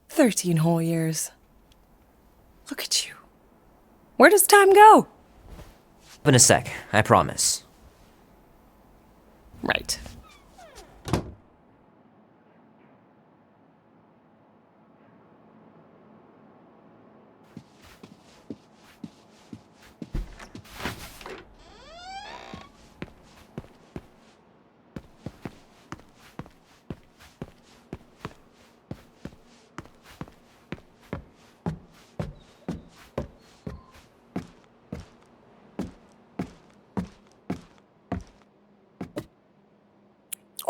"13 whole years. Look at you. Where does time go?" In a sec, I promise. Right.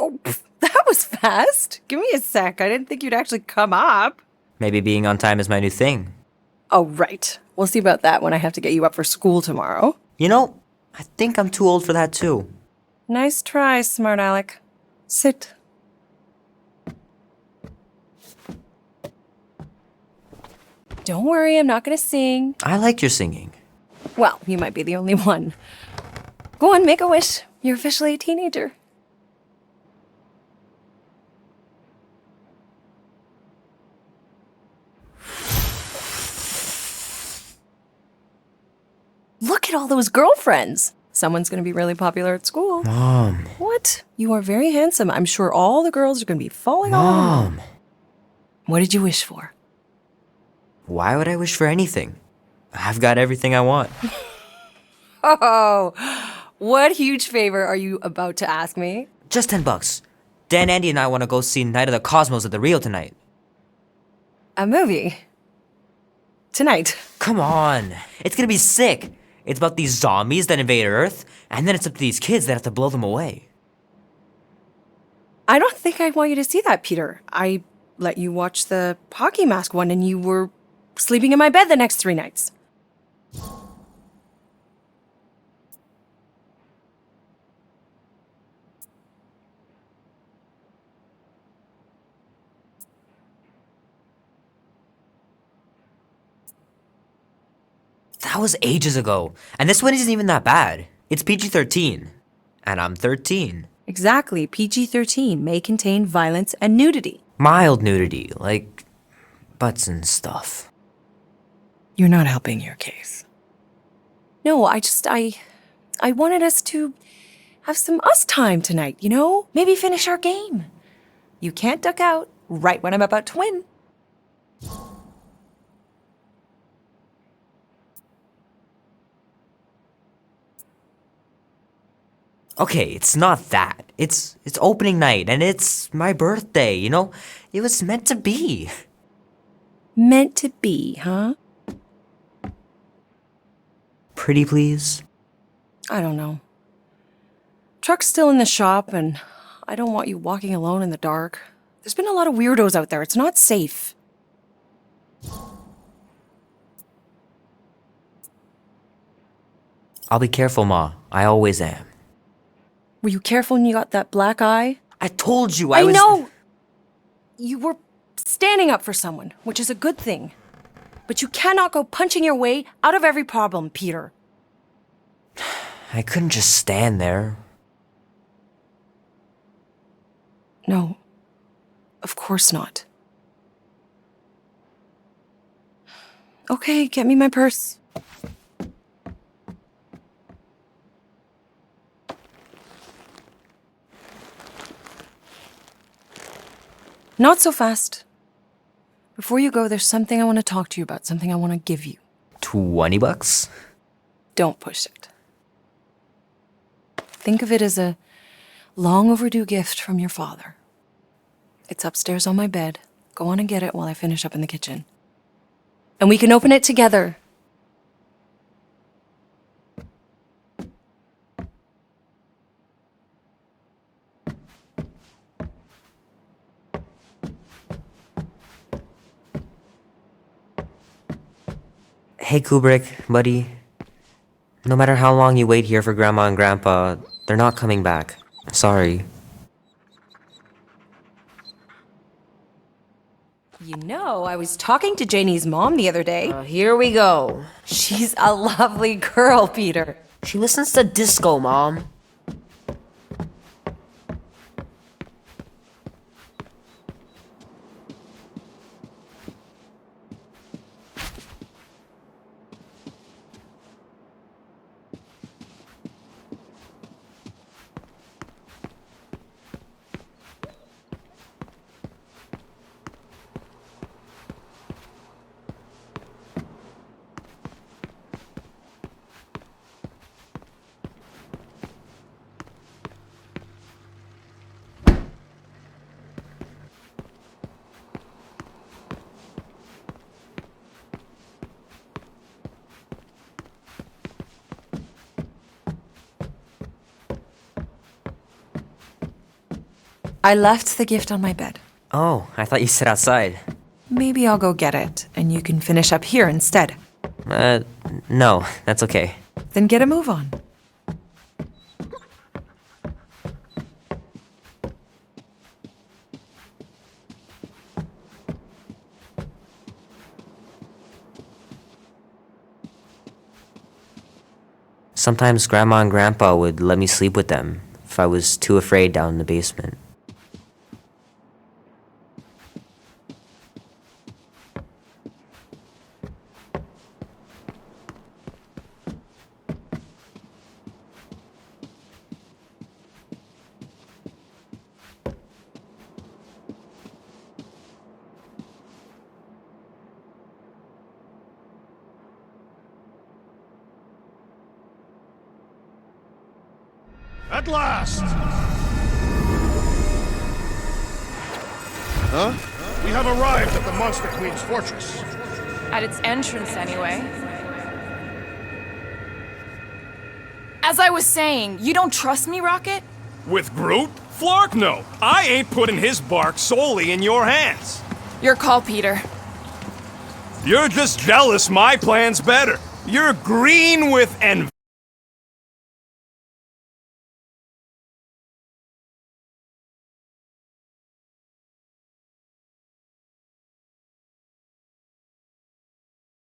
Oh, that was fast. Give me a sec. I didn't think you'd actually come up. Maybe being on time is my new thing. Oh, right. We'll see about that when I have to get you up for school tomorrow. You know, I think I'm too old for that too. Nice try, smart Alec. Sit. Don't worry, I'm not gonna sing. I like your singing. Well, you might be the only one. Go on, make a wish. You're officially a teenager. Look at all those girlfriends. Someone's gonna be really popular at school. Mom. What? You are very handsome. I'm sure all the girls are gonna be falling all over you. Mom. What did you wish for? Why would I wish for anything? I've got everything I want. Oh, what huge favor are you about to ask me? Just $10. Dan, Andy, and I want to go see Night of the Cosmos at the Rio tonight. A movie? Tonight? Come on. It's gonna be sick. It's about these zombies that invade Earth, and then it's up to these kids that have to blow them away. I don't think I want you to see that, Peter. I let you watch the hockey mask one and you were sleeping in my bed the next 3 nights. That was ages ago, and this one isn't even that bad. It's PG-13, and I'm 13. Exactly. PG-13 may contain violence and nudity. Mild nudity, like butts and stuff. You're not helping your case. No, I wanted us to have some us time tonight, you know? Maybe finish our game. You can't duck out right when I'm about to win. Okay, it's not that. It's opening night, and it's my birthday, you know? It was meant to be. Meant to be, huh? Pretty please? I don't know. Truck's still in the shop, and I don't want you walking alone in the dark. There's been a lot of weirdos out there. It's not safe. I'll be careful, Ma. I always am. Were you careful when you got that black eye? I told you I was... know! You were standing up for someone, which is a good thing. But you cannot go punching your way out of every problem, Peter. I couldn't just stand there. No. Of course not. Okay, get me my purse. Not so fast. Before you go, there's something I want to talk to you about, something I want to give you. $20? Don't push it. Think of it as a long overdue gift from your father. It's upstairs on my bed. Go on and get it while I finish up in the kitchen. And we can open it together. Hey, Kubrick, buddy. No matter how long you wait here for Grandma and Grandpa, they're not coming back. Sorry. You know, I was talking to Janie's mom the other day. Here we go. She's a lovely girl, Peter. She listens to disco, Mom. I left the gift on my bed. Oh, I thought you said outside. Maybe I'll go get it, and you can finish up here instead. No, that's okay. Then get a move on. Sometimes Grandma and Grandpa would let me sleep with them if I was too afraid down in the basement. At last! Huh? We have arrived at the Monster Queen's fortress. At its entrance, anyway. As I was saying, you don't trust me, Rocket? With Groot? Flark no! I ain't putting his bark solely in your hands. Your call, Peter. You're just jealous my plan's better. You're green with envy.